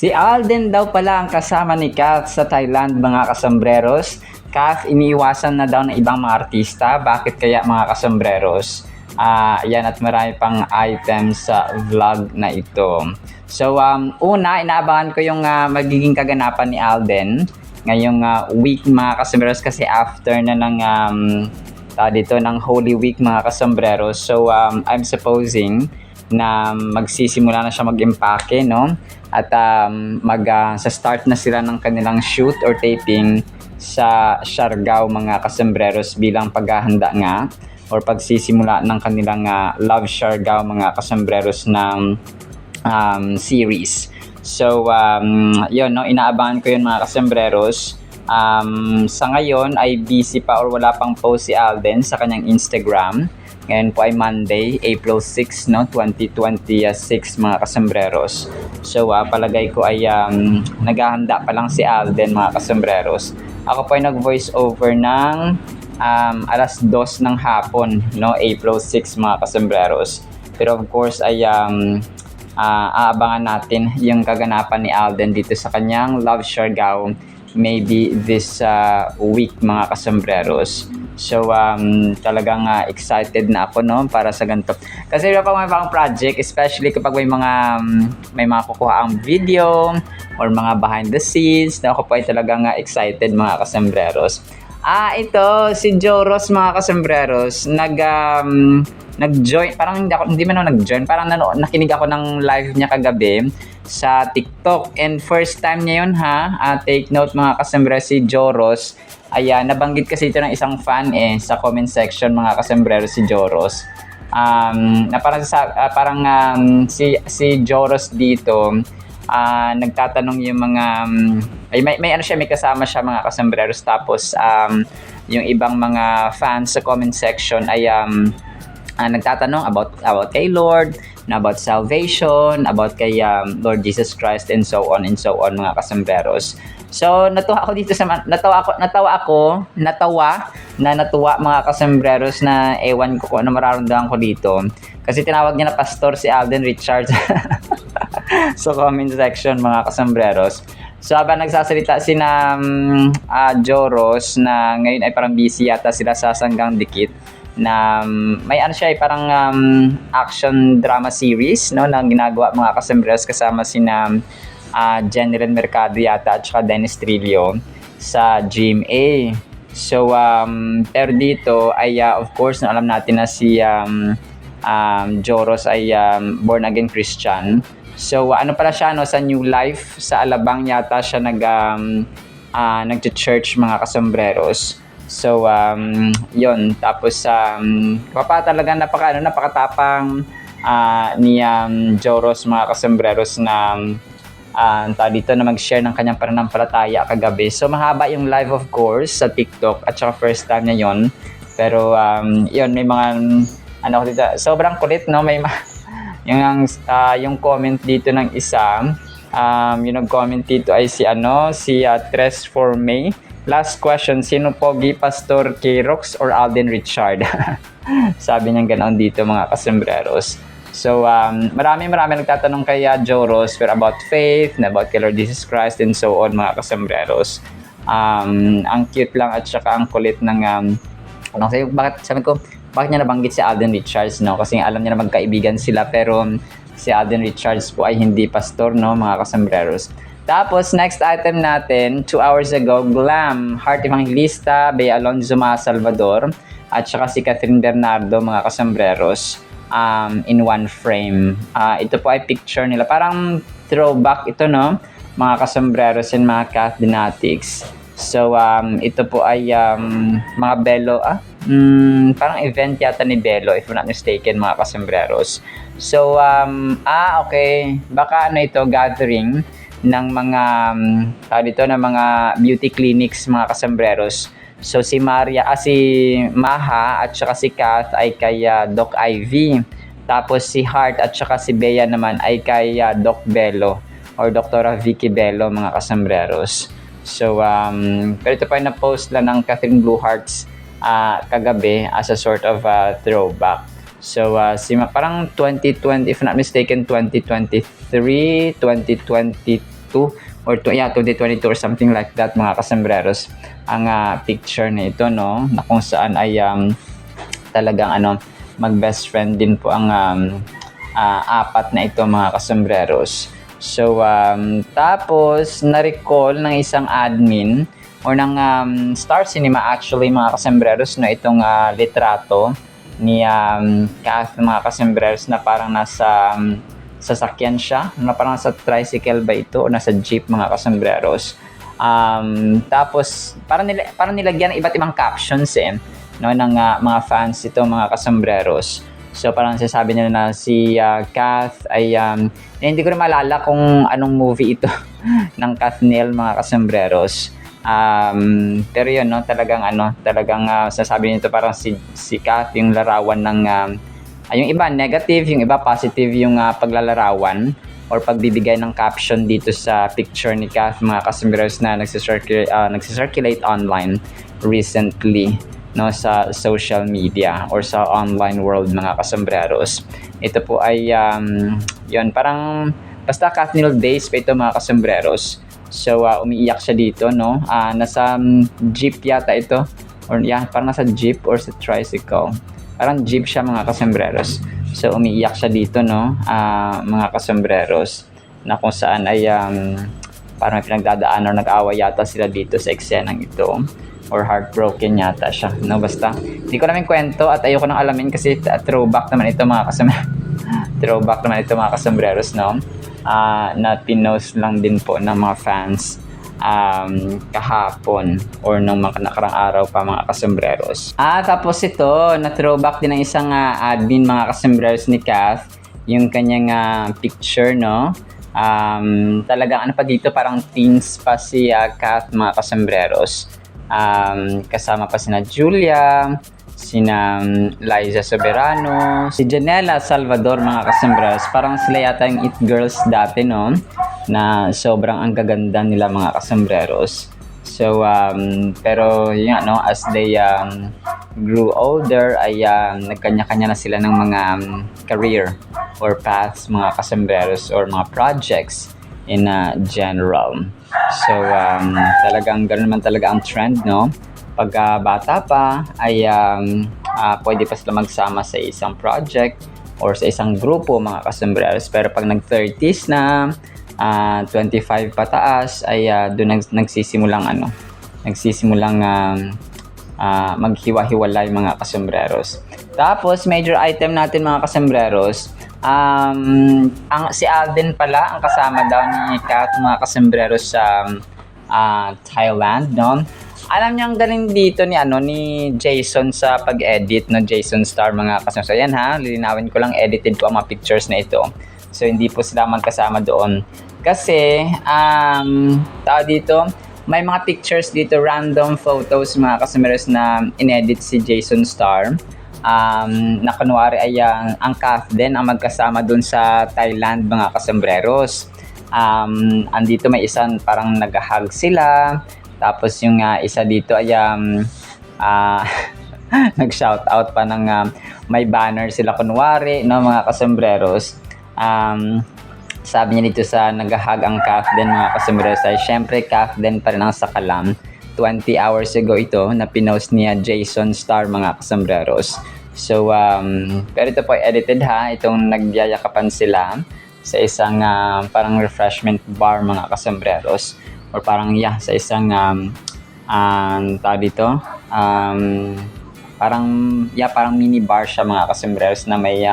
Si Alden daw pala ang kasama ni Kath sa Thailand, mga kasambreros. Kath, iniiwasan na daw ng ibang mga artista. Bakit kaya, mga kasambreros? Yan at marami pang items sa vlog na ito. So, una, inaabangan ko yung magiging kaganapan ni Alden ngayong week, mga kasambreros, kasi after na ng dito ng Holy Week, mga kasambreros. So, I'm supposing na magsisimula na siya mag-impake, no? At sa start na sila ng kanilang shoot or taping sa Siargao, mga kasambreros, bilang paghahanda nga or pagsisimula ng kanilang Love Siargao, mga kasambreros, ng series. So, yun, no? Inaabangan ko yun, mga kasambreros. Sa ngayon ay busy pa or wala pang post si Alden sa kanyang Instagram. Ngayon po ay Monday, April 6, no, 2026, mga kasambreros. So, palagay ko ay naghahanda pa lang si Alden, mga kasambreros. Ako po ay nag-voice over ng alas 2 ng hapon, no, April 6, mga kasambreros. Pero of course ay aabangan natin yung kaganapan ni Alden dito sa kanyang Love Siargao maybe this week, mga kasambreros. So, talagang excited na ako, no, para sa ganito. Kasi pag may mga project, especially kapag may mga kukuha ang video or mga behind the scenes, na ako po ay talagang excited, mga kasambreros. Ito, si Joros, mga kasambreros, nag-join, parang hindi man ako nag-join, parang nakinig ako ng live niya kagabi sa TikTok. And first time niya yun, take note, mga kasambreros, si Joros. Ayan, nabanggit kasi ito ng isang fan sa comment section, mga kasambreros, si Joros. Na parang si Joros dito, nagtatanong yung mga may ano siya, may kasama siya, mga kasambreros. Tapos yung ibang mga fans sa comment section ay nagtatanong about kay Lord, about salvation, about kay Lord Jesus Christ, and so on, mga kasambreros. So, natuwa ako, mga kasambreros, na ewan ko kung ano mararamdaman ko dito. Kasi tinawag niya na pastor si Alden Richards sa comment section, mga kasambreros. So, habang nagsasalita sina Joros, na ngayon ay parang busy yata sila sa Sanggang Dikit, na may ano siya, parang action drama series, no, na ginagawa, mga kasambreros, kasama sina General Mercado yata at saka Dennis Trillo sa GMA. So, pero dito ay of course, alam natin na si Joros ay born again Christian. So, ano pala siya, no, sa New Life sa Alabang yata siya nag-church, mga kasambreros. So, yun. Tapos, talaga napakatapang ni Joros, mga kasambreros, na dito na mag-share ng kanyang pananampalataya kagabi. So, mahaba yung live, of course, sa TikTok, at saka first time niya yun. Pero, yun, may mga, dito, sobrang kulit, no? May yung comment dito ng isa, yung nag-comment dito ay si Tres for May. Last question, sino pogi, Pastor K-Rox or Alden Richard? Sabi niya ganoon dito, mga kasambreros. So, marami nagtatanong kay Joros about faith, about kay Lord Jesus Christ, and so on, mga kasambreros. Ang cute lang at saka ang kulit ng bakit niya nabanggit si Alden Richards, no? Kasi alam niya na magkaibigan sila, pero si Alden Richards po ay hindi pastor, no, mga kasambreros. Tapos, next item natin, 2 hours ago, Glam, Heart Evangelista, Bea Alonzo Salvador, at saka si Catherine Bernardo, mga kasambreros, in one frame. Ito po ay picture nila. Parang throwback ito, no, mga kasambreros and mga Cathdynatics. So, ito po ay mga Belo, parang event yata ni Belo, if I'm not mistaken, mga kasambreros. So, okay, baka ito, gathering ng mga ng mga beauty clinics, mga kasambreros. So, si Maha at saka si Kath ay kay Doc Ivy. Tapos si Heart at saka si Bea naman ay kay Doc Bello or Dr. Vicky Bello, mga kasambreros. So, pero ito pa yung na-post lang ng Catherine Blue Hearts kagabi as a sort of throwback. So, parang 2020, if not mistaken, 2023, 2022, 2022 or 2022 or something like that mga kasembreros ang picture na ito, no, na kung saan ay talagang mag best friend din po ang apat na ito mga kasembreros. So tapos na-recall ng isang admin or ng Star Cinema actually mga kasembreros na itong litrato ni Kath mga kasembreros na parang nasa sasakyan siya, na parang nasa tricycle ba ito o nasa jeep mga kasembreros. Tapos parang nilagyan ng iba't ibang captions no, ng mga fans ito mga kasembreros. So parang sasabi nila na si Kath ay hindi ko na maalala kung anong movie ito ng Kathniel mga kasembreros. Pero yun, no, talagang sasabi nito parang si Kath yung larawan ng yung iba negative, yung iba positive yung paglalarawan or pagbibigay ng caption dito sa picture ni Kath mga kasembreros na nagsisirculate online recently, no, sa social media or sa online world mga kasembreros. Ito po ay yun, parang basta Kathniel days pa ito mga kasembreros. So umiiyak siya dito, no, nasa jeep yata ito or parang nasa jeep or sa tricycle, parang jeep siya mga kasembreros. So umiiyak siya dito, no, mga kasembreros, na kung saan ay parang may pinagdadaan or nag-away yata sila dito sa eksenang ito or heartbroken yata siya, no. Basta hindi ko namin kwento at ayoko nang alamin kasi throwback naman ito mga kasembreros. Throwback naman ito mga kasembreros, no, na pinost lang din po ng mga fans kahapon or nung mga nakarang araw pa mga kasembreros. Tapos ito, na throwback din ng isang admin mga kasembreros ni Kath, yung kanyang picture, no. Talagang pa dito, parang teens pa si Kath mga kasembreros. Kasama pa sina Julia, sina Liza Soberano, si Janela Salvador mga kasembreros. Parang sila yata yung It Girls dati, no, na sobrang ang gaganda nila mga kasembreros. So pero yun, no, as they grew older ay nagkanya-kanya na sila ng mga career or paths mga kasembreros or mga projects in general. So talagang ganoon naman talaga ang trend, no. Pag bata pa ay pwede pa sila magsama sa isang project or sa isang grupo mga kasembreros, pero pag nag-30s na 25 pataas ay doon nagsisimulang maghiwa-hiwalay mga kasembreros. Tapos major item natin mga kasembreros, si Alden pala ang kasama daw ni Kath mga kasembreros sa Thailand, no. Alam niyo ang galing dito ni Jason sa pag-edit, no, Jason Star mga kasembreros. So, yan lilinawin ko lang, edited po ang mga pictures na ito. So hindi po sila magkasama doon. Kasi tao dito, may mga pictures dito, random photos mga kasembreros na inedit si Jason Star. Na kunwari ay ang Kath din ang magkasama doon sa Thailand mga kasembreros. Andito may isang parang nag-hug sila. Tapos yung isa dito ay nag-shoutout pa ng may banner sila kunwari, no, mga kasembreros. Sabi niya dito sa nag-hug ang Kath din mga kasembreros ay syempre Kath din pa rin ang sakalam. 20 hours ago ito na pinost niya Jason Star mga kasembreros. So pero ito po ay edited itong nagyayakapan sila sa isang parang refreshment bar mga kasembreros or parang sa isang tao dito parang mini bar siya mga kasembreros na may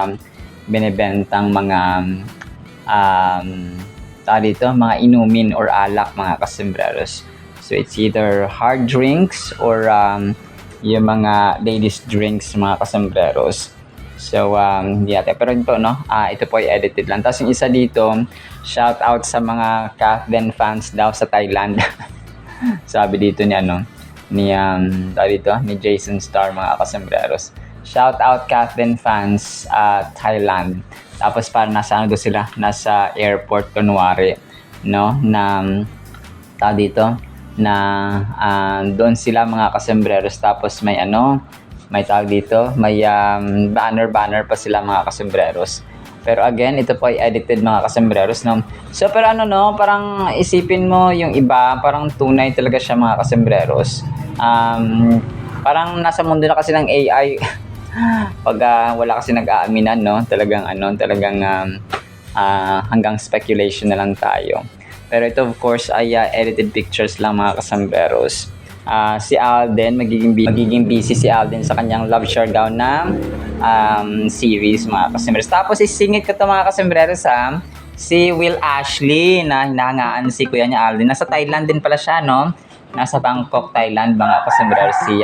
binebentang mga mga inumin or alak mga kasembreros. So it's either hard drinks or yung mga ladies drinks mga kasembreros. So pero ito, no, ito po ay edited lang. Tapos yung isa dito, shout out sa mga Kathden fans daw sa Thailand. Sabi dito ni Jason Star mga kasembreros. Shout out Kathden fans Thailand. Tapos parang nasa sila, nasa airport kunwari, no, na doon sila mga kasembreros. Tapos may tawag dito, may banner pa sila mga kasembreros. Pero again, ito po ay edited mga kasembreros, no? So, pero ano, no? Parang isipin mo yung iba, parang tunay talaga siya mga kasembreros. Parang nasa mundo na kasi ng AI. Pag wala kasi nag-aaminan, no? Talagang hanggang speculation na lang tayo. Pero ito of course ay edited pictures lang mga kasembreros. Si Alden, magiging busy si Alden sa kanyang Love Showdown na series mga kasembreros. Tapos isingit ko to mga kasembreros si Will Ashley na hinahangaan si kuya niya Alden. Nasa Thailand din pala siya, no? Nasa Bangkok, Thailand mga kasembreros si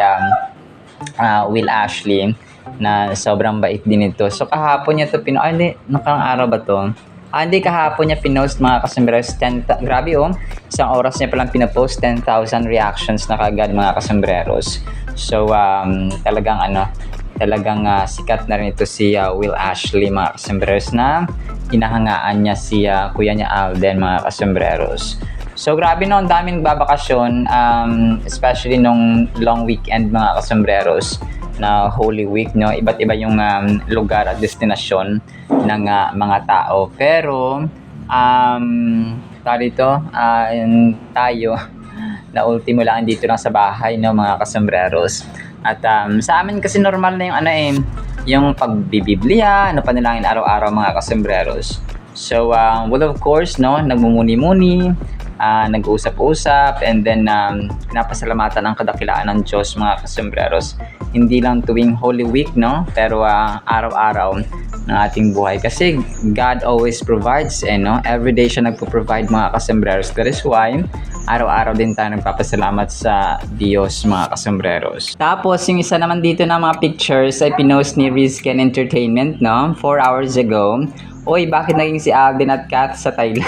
Will Ashley na sobrang bait din ito. So kahapon niya to hindi, nakarang araw ba to? Hindi, kahapon niya pinost mga kasembreros. Grabe isang oras niya palang pinapost, 10,000 reactions na kagad mga kasembreros. So talagang sikat na rin ito si Will Ashley mga kasembreros na hinahangaan niya si kuya niya Alden mga kasembreros. So grabe no, ang daming babakasyon, especially nung long weekend mga kasembreros na Holy Week, no? Iba't iba yung lugar at destinasyon ng mga tao. Pero tayo na ultimo lang dito lang sa bahay, no mga kasembreros. At sa amin kasi normal na yung yung pagbibiblia, panalangin araw-araw mga kasembreros. So well of course, no, nagmumuni-muni, nag-usap-usap, and then pinapasalamatan ang kadakilaan ng Diyos mga kasembreros. Hindi lang tuwing Holy Week, no, pero araw-araw ng ating buhay, kasi God always provides, no, everyday siya nagpo-provide mga kasembreros. That is why araw-araw din tayo nagpapasalamat sa Diyos mga kasembreros. Tapos yung isa naman dito na mga pictures ay pinost ni Rizken Entertainment, no, 4 hours ago. Oy, bakit naging si Alden at Kath sa Thailand?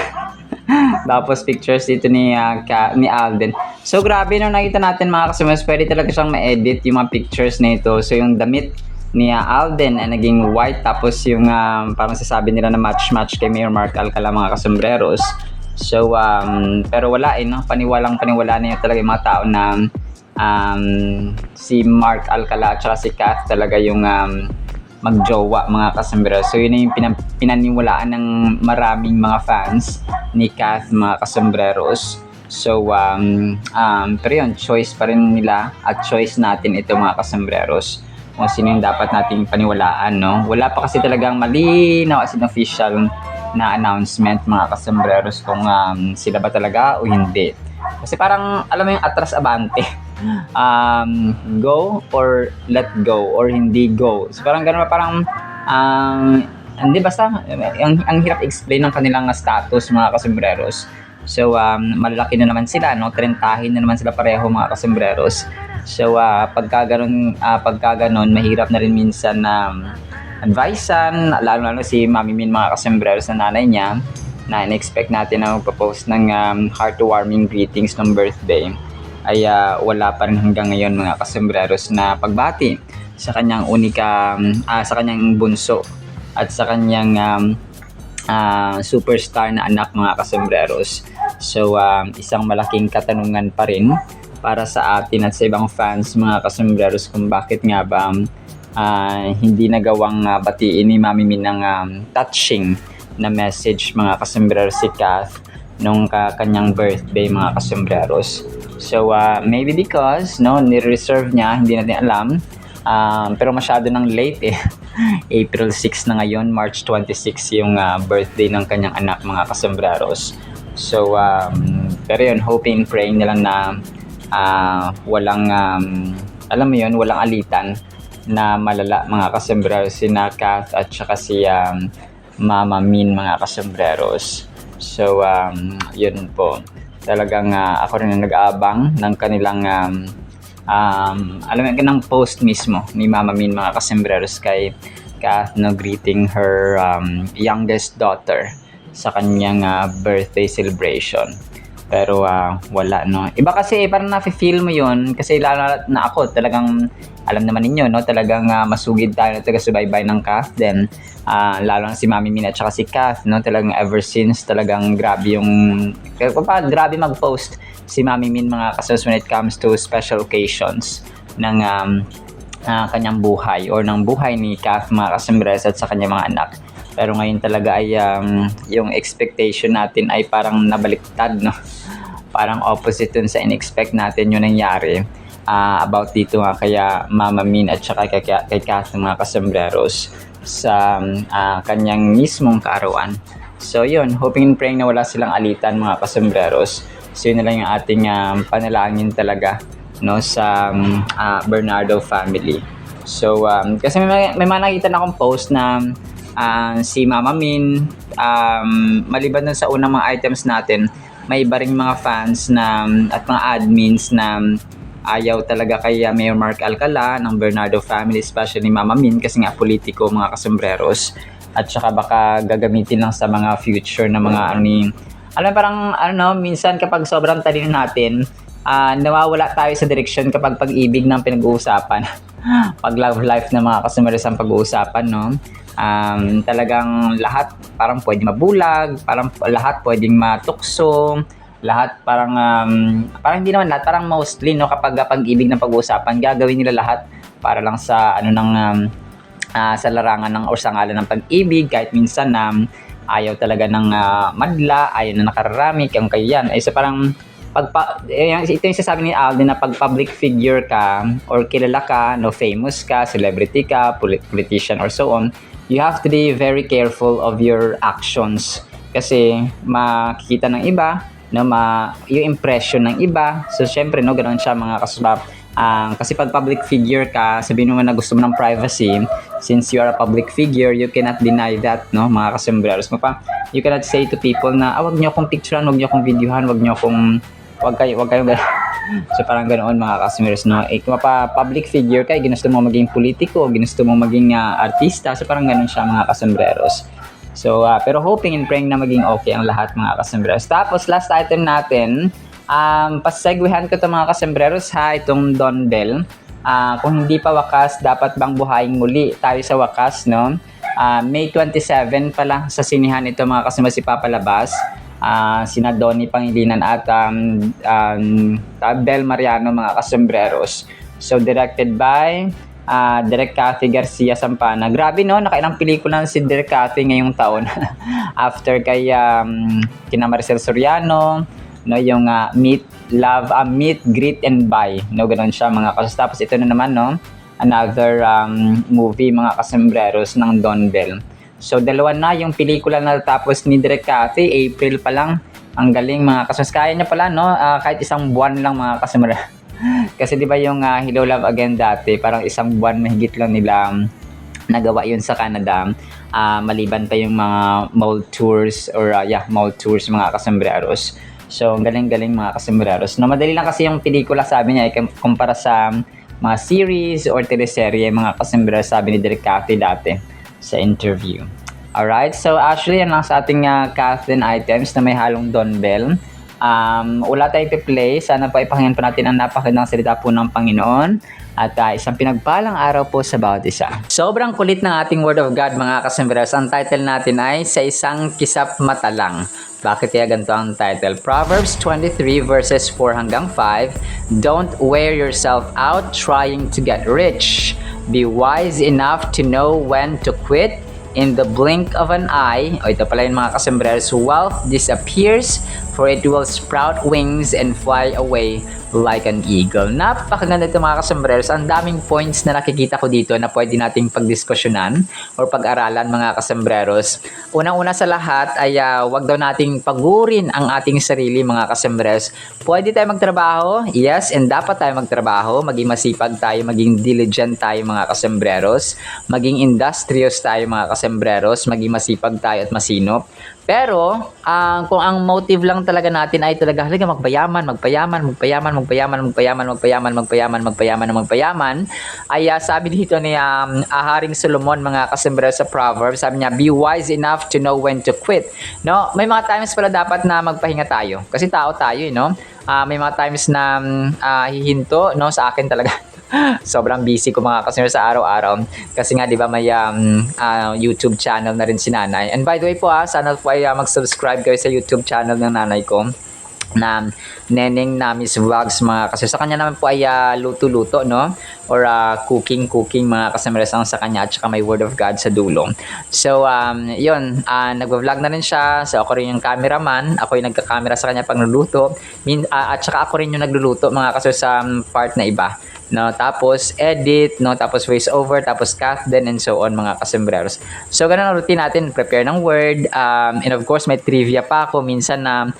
Tapos pictures dito ni Alden. So grabe nung nakita natin mga kasembreros, pwede talaga siyang ma-edit yung mga pictures na ito. So yung damit ni Alden ay naging white, tapos yung parang sasabi nila na match kay Mayor Mark Alcala mga kasembreros. So pero wala no, paniwala na yun talaga yung mga tao na si Mark Alcala at saka si Kath talaga yung magjowa mga kasembreros. So yun na yung pinaniwalaan ng maraming mga fans ni Kath mga kasembreros. So pero yun, choice pa rin nila at choice natin ito mga kasembreros kung sino yung dapat nating paniwalaan, no? Wala pa kasi talagang malinaw as in official na announcement mga kasembreros kung sila ba talaga o hindi. Kasi parang alam mo yung atras abante, go or let go or hindi go. So parang gano'n, parang hindi, basta ang hirap explain ng kanilang status mga kasembreros. So malalaki na naman sila, no, 30 na naman sila pareho mga kasembreros. So pagka ganon, mahirap na rin minsan na advisean, lalo si Mami Min mga kasembreros na nanay niya, na in-expect natin na magpo-post ng heartwarming greetings ng birthday, ay wala pa rin hanggang ngayon mga kasembreros na pagbati sa kanyang sa kanyang bunso at sa kanyang superstar na anak mga kasembreros. So isang malaking katanungan pa rin para sa atin at sa ibang fans mga kasembreros kung bakit nga ba hindi nagawang batiin ni Mami Min ng touching na message mga kasembreros si Kath nung kanyang birthday mga kasembreros. So maybe because ni-reserve niya, hindi natin alam, pero masyado nang late April 6 na ngayon, March 26 yung birthday ng kanyang anak mga kasembreros. So pero yun, hoping, praying na lang na walang alam mo yun, walang alitan na malala mga kasembreros si Kath at saka si Mama Min mga kasembreros. So yun po, talagang ako rin nag-aabang ng kanilang alam mo ng post mismo ni Mama Min mga kasembreros kay Kath, greeting her youngest daughter sa kanyang birthday celebration. Pero wala, no. Iba kasi parang nafe-feel mo yun kasi lalo na ako, talagang alam naman ninyo, no, talagang masugid tayo na taga-subaybay ng Kath. Then lalo na si Mami Min at saka si Kath, no, talagang ever since talagang grabe grabe mag-post si Mami Min mga kasos when it comes to special occasions ng kanyang buhay or ng buhay ni Kath mga kasembreros at sa kanyang mga anak. Pero ngayon talaga ay yung expectation natin ay parang nabaliktad, no? Parang opposite dun sa in-expect natin yung nangyari about dito nga kaya Mama Min at saka kay Kath mga kasembreros sa kanyang mismong kaarawan. So yun, hoping and praying na wala silang alitan mga kasembreros. So yun na lang yung ating panalangin talaga, no, sa Bernardo family. So kasi may mga nakita na akong post na si Mama Min, maliban dun sa unang mga items natin, may iba ring mga fans na at mga admins na ayaw talaga kay Mayor Mark Alcala ng Bernardo family, especially Mama Min kasi nga politiko mga kasembreros, at saka baka gagamitin lang sa mga future na mga parang minsan kapag sobrang talino natin, nawawala tayo sa direction kapag pag-ibig ng pinag-uusapan. Pag love life ng mga kasembreros ang pag-uusapan, no? Talagang lahat parang pwede mabulag, parang lahat pwedeng matukso, lahat parang hindi naman lahat, parang mostly, no, kapag pag-ibig ng pag-uusapan, gagawin nila lahat para lang sa sa larangan ng o sa ngalan ng pag-ibig, kahit minsan ayaw talaga ng madla, ayaw na nakararami, kung kayo yan. So parang ito yung sasabi ni Alden na pag public figure ka or kilala ka, no, famous ka, celebrity ka, politician or so on, you have to be very careful of your actions kasi makikita ng iba, no, yung impression ng iba. So syempre, no, ganoon siya mga kasubab. Kasi pag public figure ka, sabihin mo na gusto mo ng privacy, since you are a public figure, you cannot deny that, no, mga kasembreros mo pa. You cannot say to people na, wag niyo akong picturean, wag niyo akong videohan, wag kayo So parang ganoon mga kasembreros, no. Kung public figure ka, ginusto mo maging politiko, ginusto mo maging artista, so parang ganoon siya mga kasembreros. So pero hoping and praying na maging okay ang lahat mga kasembreros. Tapos last item natin, pasegwihan ko to mga kasembreros ha, itong Don Bell. Kung hindi pa wakas, dapat bang buhayin muli tayo sa wakas, no? May 27 pala sa sinihan ito mga kasembreros ipapalabas. Sina Donnie Pangilinan at Bel Mariano mga kasembreros. So directed by Direk Cathy Garcia Sampana. Grabe, no, nakailang pelikula si Direk Cathy ngayong taon. After kay kina Maricel Soriano, no, yung Meet, Greet and Buy, no, ganoon siya mga kasembreros. Tapos ito na naman, no, another movie mga kasembreros ng Don Bell. So dalawa na yung pelikula na tapos ni Direk Cathy, April pa lang. Ang galing mga kasembreros. Kaya niya pala, no, kahit isang buwan lang mga kasembreros. Kasi di ba yung Hello Love Again dati, parang isang buwan mahigit lang nila nagawa yun sa Canada. Maliban pa yung mga mall tours or mall tours mga kasembreros. So, galing-galing mga kasembreros. No, madali lang kasi yung pelikula, sabi niya, kumpara sa mga series or teleserye mga kasembreros, sabi ni Direk Cathy dati sa interview. Alright, so actually yan lang sa ating Kathleen items na may halong Don Bell. Wala tayong i-play. Sana po ipakinggan po natin ang napakagandang salita po ng Panginoon at isang pinagpalang araw po sa bawat isa. Sobrang kulit ng ating Word of God mga kasembreros. Ang title natin ay Sa Isang Kisap Mata Lang. Bakit kaya ganito ang title? Proverbs 23 verses 4 hanggang 5. Don't wear yourself out trying to get rich. Be wise enough to know when to quit. In the blink of an eye, ito pala yung mga kasembreros, wealth disappears, for it will sprout wings and fly away like an eagle. Napakaganda ito mga kasembreros. Ang daming points na nakikita ko dito na pwede nating pagdiskusyonan or pag-aralan mga kasembreros. Unang-una sa lahat ay wag daw nating pagurin ang ating sarili mga kasembreros. Pwede tayo magtrabaho, yes, and dapat tayo magtrabaho, maging masipag tayo, maging diligent tayo mga kasembreros, maging industrious tayo mga kasembreros, maging masipag tayo at masinop. Pero, kung ang motive lang talaga natin ay talaga magpayaman, ay sabi dito ni Haring Solomon mga kasembreros sa Proverbs, sabi niya, be wise enough to know when to quit. No, may mga times pala dapat na magpahinga tayo. Kasi tao tayo, no? May mga times na hihinto, no, sa akin talaga. Sobrang busy ko mga kasembreros sa araw-araw kasi nga di ba may YouTube channel na rin si nanay. And by the way po sana po ay mag-subscribe kayo sa YouTube channel ng nanay ko. na Neneng Namis Vlogs mga kasi sa kanya naman po ay luto-luto no or cooking mga kasamares ang sa kanya at saka may word of God sa dulo. So yun, nagvo-vlog na rin siya. So ako rin yung cameraman, ako yung nagka-camera sa kanya pag nagluluto. At saka ako rin yung nagluluto mga kasi sa part na iba. No, tapos edit, no, tapos voice over, tapos cut then and so on mga kasembreros. So ganun ang routine natin, prepare ng word, and of course may trivia pa ako minsan na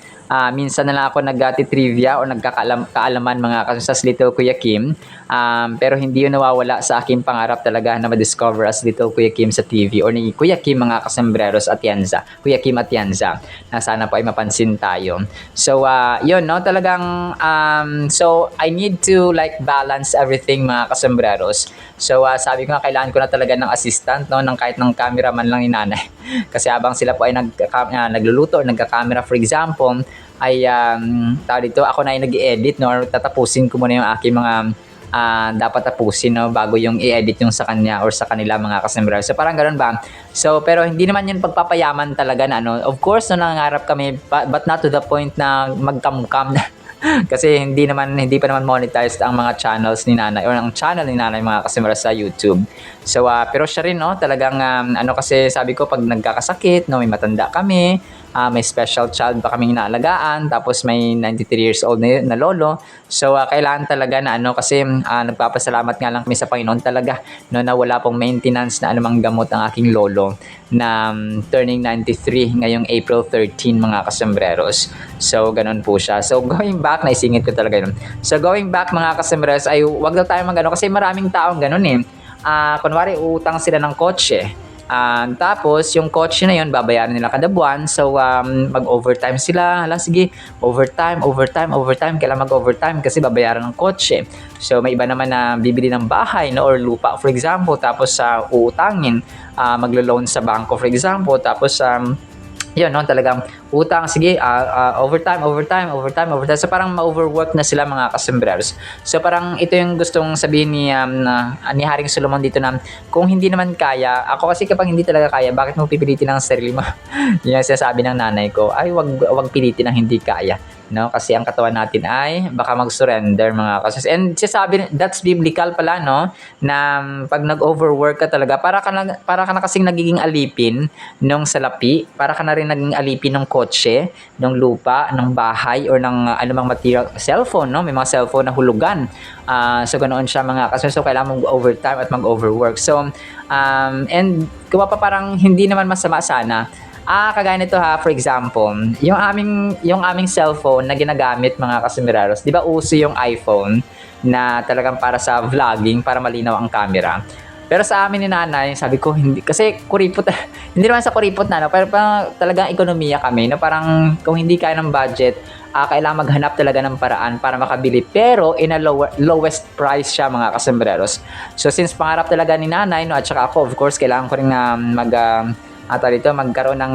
lang ako nagti-trivia o nagkakaalaman mga kasas Little Kuya Kim. Pero hindi yun nawawala sa aking pangarap talaga na ma-discover as Little Kuya Kim sa TV or ni Kuya Kim mga kasembreros Atienza. Kuya Kim Atienza. Na sana po ay mapansin tayo. So, yun, no? Talagang, so, I need to like balance everything mga kasembreros. So, sabi ko nga, kailangan ko na talaga ng assistant, no? Ng kahit ng cameraman lang ni nanay. Kasi habang sila po ay nagluluto or nagka-camera, for example, ay tao dito ako na ay nag-i-edit no or tatapusin ko muna yung aking mga dapat tapusin no bago yung i-edit yung sa kanya or sa kanila mga kasembreros. So parang ganoon ba? So pero hindi naman yun pagpapayaman talaga na ano. Of course no nangangarap kami but not to the point na magkamukam na kasi hindi pa naman monetized ang mga channels ni nanay or ang channel ni nanay mga kasembreros sa YouTube. So pero siya rin no talagang ano kasi sabi ko pag nagkakasakit no may matanda kami, may special child pa kaming inaalagaan, tapos may 93 years old na lolo. So, kailangan talaga na ano, kasi nagpapasalamat nga lang kami sa Panginoon talaga, no, na wala pong maintenance na anumang gamot ang aking lolo na turning 93 ngayong April 13 mga kasembreros. So, ganun po siya. So, going back, naisingit ko talaga yun. So, going back mga kasembreros, ay wag daw tayo magano kasi maraming taong ganun eh. Kunwari, utang sila ng kotse. Tapos, yung kotse na yun, babayaran nila kada buwan. So, mag-overtime sila. Hala, sige, overtime. Kailangan mag-overtime kasi babayaran ng kotse. So, may iba naman na bibili ng bahay no, or lupa, for example. Tapos, uutangin. Maglo-loan sa bangko, for example. Tapos, yun, no, talagang utang, sige, overtime. So, parang ma-overwork na sila mga kasembreros. So, parang ito yung gustong sabihin ni Haring Solomon dito na kung hindi naman kaya, ako kasi kapag hindi talaga kaya, bakit mo pipilitin ang sarili mo? Yung sinasabi ng nanay ko, ay wag pilitin ang hindi kaya. No, kasi ang katawan natin ay baka mag-surrender mga kasis. And sabi that's biblical pala no na pag nag-overwork ka talaga para ka na kasing nagiging alipin nung salapi, para ka na rin naging alipin ng kotse, ng lupa, ng bahay or ng anumang material, cellphone no, may mga cellphone na hulugan. So ganoon siya mga kasis. So kailangan mong overtime at mag-overwork. So and kung parang hindi naman masama sana. Kagaya nito ha, for example, yung aming cellphone na ginagamit mga kasembreros, di ba uso yung iPhone na talagang para sa vlogging, para malinaw ang camera. Pero sa amin ni nanay, sabi ko, hindi, kasi kuripot, hindi naman sa kuripot na, no, pero talagang ekonomiya kami, no, parang kung hindi kaya ng budget, kailangan maghanap talaga ng paraan para makabili. Pero in a lowest price siya mga kasembreros. So since pangarap talaga ni nanay, no, at saka ako, of course, kailangan ko rin na magkaroon ng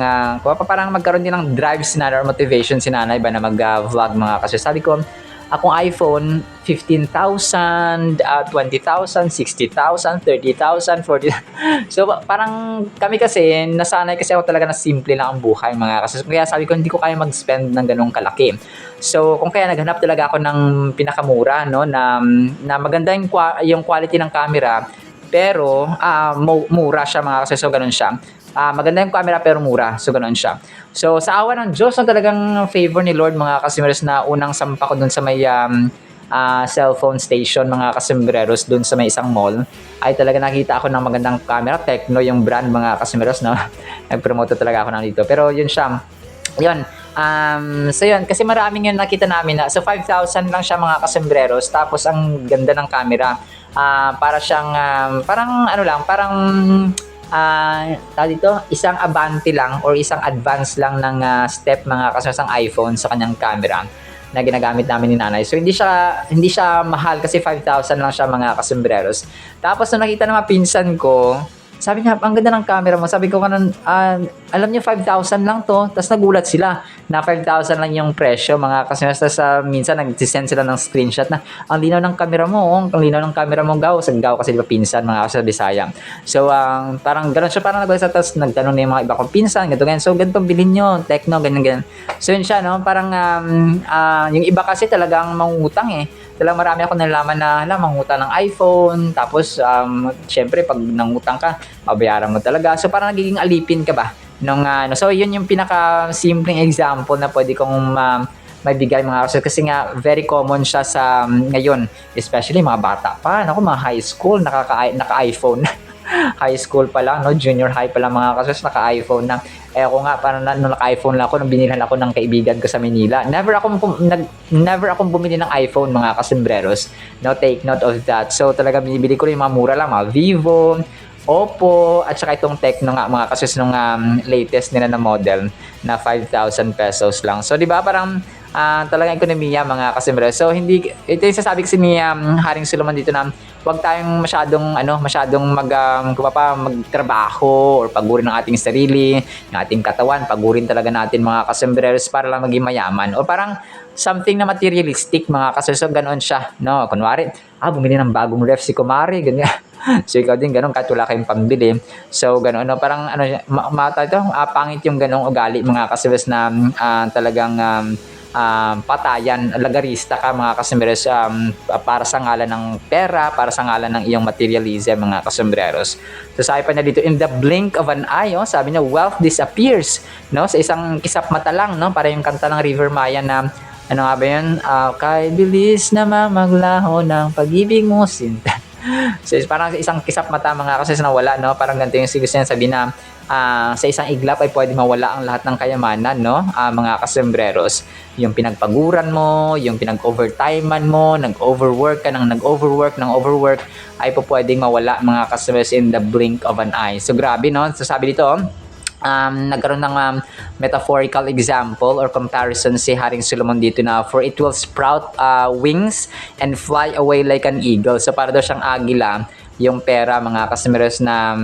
parang magkaroon din ng drive si nanay or motivation si nanay ba na mag-vlog mga kasi sabi ko akong iPhone 15,000, 20,000, 60,000, 30,000, 40,000. So parang kami kasi nasanay kasi ako talaga na simple lang ang buhay mga kasi kaya sabi ko hindi ko kaya mag-spend ng ganung kalaki. So kung kaya naghanap talaga ako ng pinakamura no na maganda yung quality ng camera pero mura siya mga kasi so ganun siya. Maganda yung camera pero mura. So, ganoon siya. So, sa awa ng Diyos, talagang favor ni Lord mga kasembreros na unang sampa ko dun sa may cellphone station mga kasembreros dun sa may isang mall ay talaga nakita ako ng magandang camera. Tecno yung brand mga kasembreros no? Nag-promote talaga ako dito. Pero yun siya. Yun. So yun, kasi maraming yun nakita namin na so 5,000 lang siya mga kasembreros tapos ang ganda ng camera. Para siyang parang ano lang, parang dito, isang abante lang or isang advance lang ng step mga kasasang iPhone sa kanyang camera na ginagamit namin ni nanay. So hindi siya mahal kasi 5,000 lang siya mga kasembreros. Tapos nung nakita ng mga pinsan ko, sabi niya, ang ganda ng camera mo. Sabi ko kanan, alam niyo 5,000 lang to. Tapos nagulat sila na 5,000 lang yung presyo mga customers. Tapos minsan nag-send sila ng screenshot na ang linaw ng camera mo, ang linaw ng camera mo, Gaw. Sa Gaw kasi di ba pinsan mga sa Bisaya. So parang gano'n siya, parang nagbalasa. Tapos nagtanong na yung mga iba kong pinsan, ganito ganyan. So ganito bilhin nyo, Tecno, ganyan ganyan. So yun siya, no? Parang yung iba kasi talagang mangungutang eh. Talagang marami ako nalaman na mangutang ng iPhone, tapos syempre pag nangutang ka, babayaran mo talaga. So parang nagiging alipin ka ba? So yun yung pinaka simpleng example na pwede kong maibigay mga kaso kasi nga very common siya sa ngayon, especially mga bata pa, mga high school naka-iPhone. High school pa lang, junior high pa lang mga kasos, naka-iPhone na. Ako nga, parang nung naka-iPhone lang ako, nung binilhan ako ng kaibigan ko sa Manila. Never akong bumili ng iPhone mga kasembreros. No, take note of that. So talaga binibili ko rin mga mura lang, mga Vivo, Oppo, at saka itong Tecno nga mga kasos nung latest nila na model na 5,000 pesos lang. So di ba parang talagang ekonomiya mga kasembreros. So hindi, ito yung sasabi kasi ni Haring Solomon dito na huwag tayong masyadong magtrabaho or pagurin ng ating sarili, ng ating katawan, pagurin talaga natin mga kasembreros para lang maging mayaman. O parang something na materialistic mga kasembreros. So ganoon siya, no? Kunwari, bumili ng bagong ref si Kumari, ganyan. So ikaw din ganoon kahit wala kayong pambili. So ganoon, no? Parang pangit yung ganong ugali mga kasembreros na talagang patayan, lagarista ka mga kasembreros para sa ngalan ng pera, para sa ngalan ng iyong materialism mga kasembreros. So sabi pa niya dito, in the blink of an eye, sabi niya, wealth disappears, no? Sa isang kisap mata lang, no? Para yung kanta ng River Maya na ano nga ba yun? Kay bilis na maglaho ng pag-ibig mo sinta. So parang sa isang kisap mata mga kasembreros na wala, no? Parang ganito yung gusto niya sabi na sa isang iglap ay pwede mawala ang lahat ng kayamanan, no? Mga kasembreros, yung pinagpaguran mo, yung pinag-overtimean mo, nag-overwork ka ng nag-overwork ay po pwedeng mawala mga kasembreros in the blink of an eye. So grabe, no? So sabi dito, nagkaroon ng metaphorical example or comparison si Haring Solomon dito na for it will sprout wings and fly away like an eagle. So para daw siyang agila yung pera mga kasembreros na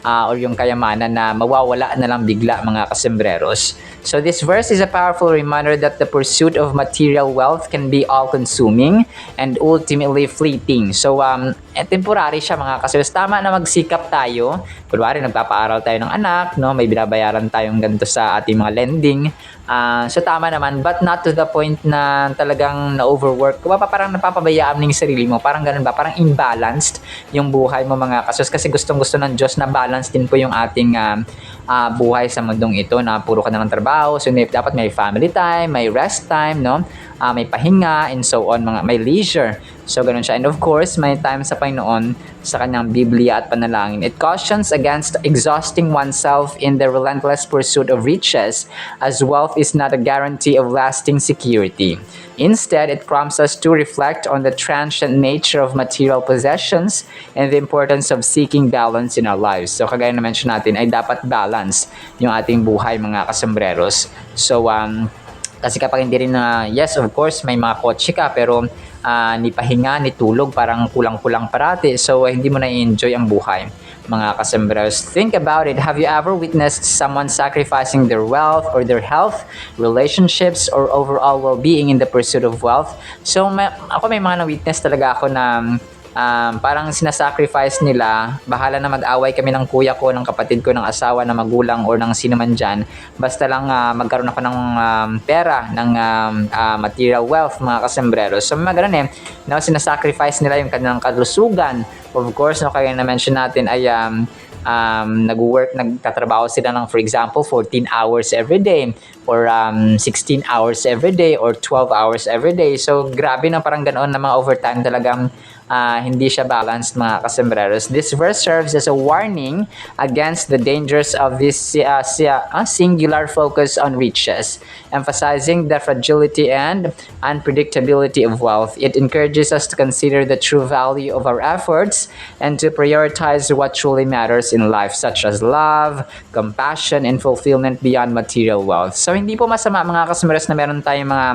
or yung kayamanan na mawawala na lang bigla mga kasembreros. So this verse is a powerful reminder that the pursuit of material wealth can be all-consuming and ultimately fleeting. So temporary siya mga kasembreros. Tama na magsikap tayo. Kunwari nagpapaaral tayo ng anak, no? May binabayaran tayong ganito sa ating mga lending. So tama naman, but not to the point na talagang na-overwork. Parang napapabayaan ng sarili mo. Parang ganun ba? Parang imbalanced yung buhay mo mga kasembreros. Kasi gustong-gusto ng Diyos na balance din po yung ating buhay sa mundong ito na puro ka na ng trabaho. So dapat may family time, may rest time, no? May pahinga and so on, may leisure. So ganun siya. And of course, may time sa Panginoon sa kanyang Biblia at panalangin. It cautions against exhausting oneself in the relentless pursuit of riches, as wealth is not a guarantee of lasting security. Instead, it prompts us to reflect on the transient nature of material possessions and the importance of seeking balance in our lives. So kagaya na mention natin, ay dapat balance yung ating buhay mga kasembreros. So kasi kapag hindi rin yes, of course, may mga kotse ka pero ni pahinga, ni tulog, parang kulang-kulang parati. So hindi mo na-enjoy ang buhay mga kasembreros. Think about it. Have you ever witnessed someone sacrificing their wealth or their health, relationships, or overall well-being in the pursuit of wealth? So ako may mga na-witness talaga ako na parang sinasacrifice nila, bahala na mag-away kami ng kuya ko, ng kapatid ko, ng asawa, ng magulang, or ng sino man dyan, basta lang magkaroon ako ng pera, ng material wealth mga kasembreros. So mga ganun sinasacrifice nila yung kanilang kalusugan. Of course, kaya na-mention natin ay nagtatrabaho sila ng, for example, 14 hours every day or 16 hours every day or 12 hours every day. So grabe na parang ganoon na mga overtime talagang hindi siya balanced mga kasembreros. This verse serves as a warning against the dangers of this singular focus on riches, emphasizing the fragility and unpredictability of wealth. It encourages us to consider the true value of our efforts and to prioritize what truly matters in life, such as love, compassion, and fulfillment beyond material wealth. So hindi po masama mga kasembreros na meron tayong mga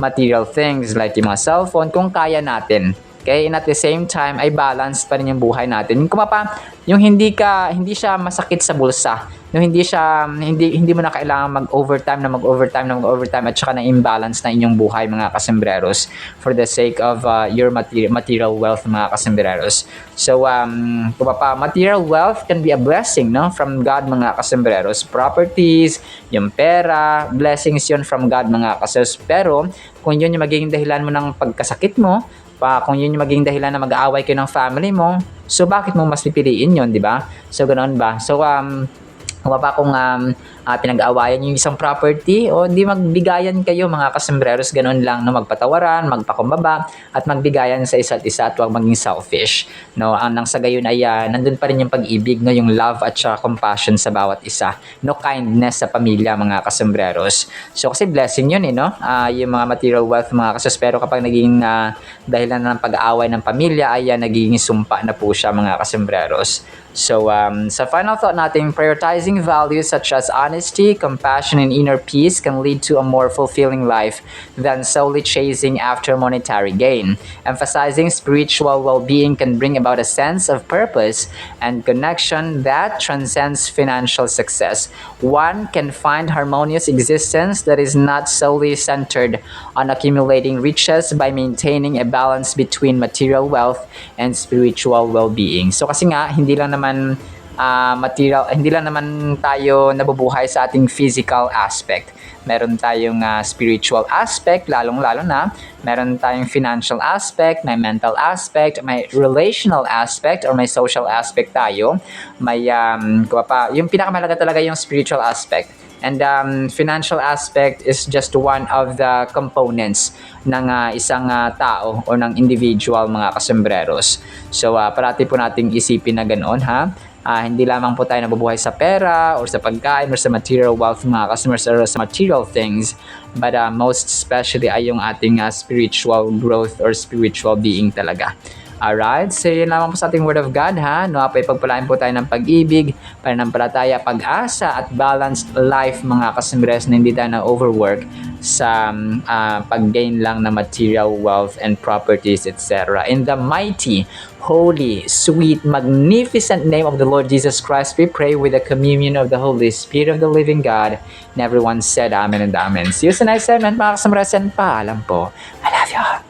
material things like yung mga cellphone kung kaya natin. Okay, and at the same time, ay balance pa rin yung buhay natin. Kung yung hindi siya masakit sa bulsa, yung hindi mo na kailangan mag-overtime at saka na imbalance na inyong buhay mga kasembreros for the sake of your material wealth mga kasembreros. So material wealth can be a blessing, no, from God mga kasembreros. Properties, yung pera, blessings yun from God mga kasembreros. Pero kung yun yung magiging dahilan mo ng pagkasakit mo, kung yun yung maging dahilan na mag-aaway kayo ng family mo, so bakit mo mas pipiliin yun, di ba? So ganoon ba? So kung pinag-aawayan yung isang property, o di magbigayan kayo mga kasembreros, ganun lang, no, magpatawaran, magpakumbaba, at magbigayan sa isa't isa, at huwag maging selfish, no. Ang nang sa gayon ay nandun pa rin yung pag-ibig, no, yung love at saka compassion sa bawat isa, no, kindness sa pamilya mga kasembreros. So kasi blessing yun, no, yung mga material wealth mga kasembreros. Pero kapag naging dahilan ng pag-aaway ng pamilya, ay nagiging sumpa na po siya mga kasembreros. So, sa final thought natin, prioritizing values such as honesty, compassion, and inner peace can lead to a more fulfilling life than solely chasing after monetary gain. Emphasizing spiritual well-being can bring about a sense of purpose and connection that transcends financial success. One can find harmonious existence that is not solely centered on accumulating riches by maintaining a balance between material wealth and spiritual well-being. So kasi nga, hindi lang naman tayo nabubuhay sa ating physical aspect. Meron tayong spiritual aspect, lalong-lalo na. Meron tayong financial aspect, may mental aspect, may relational aspect, or may social aspect tayo. May, yung pinakamahalaga talaga yung spiritual aspect. And financial aspect is just one of the components ng isang tao o ng individual mga kasembreros. So parati po nating isipin na ganoon, ha. Hindi lamang po tayo nabubuhay sa pera or sa pagkain or sa material wealth mga customers or sa material things, but most especially ay yung ating spiritual growth or spiritual being talaga. Alright, so yun lamang po sa ating Word of God, ha. No, pagpalain po tayo ng pag-ibig, pananampalataya, pag-asa at balanced life mga kasembreros, na hindi tayo na-overwork sa pag-gain lang ng material wealth and properties, etc. In the mighty, holy, sweet, magnificent name of the Lord Jesus Christ, we pray with the communion of the Holy Spirit of the living God. And everyone said Amen and Amen. See you sa next segment mga kasembreros, and paalam po. I love you all.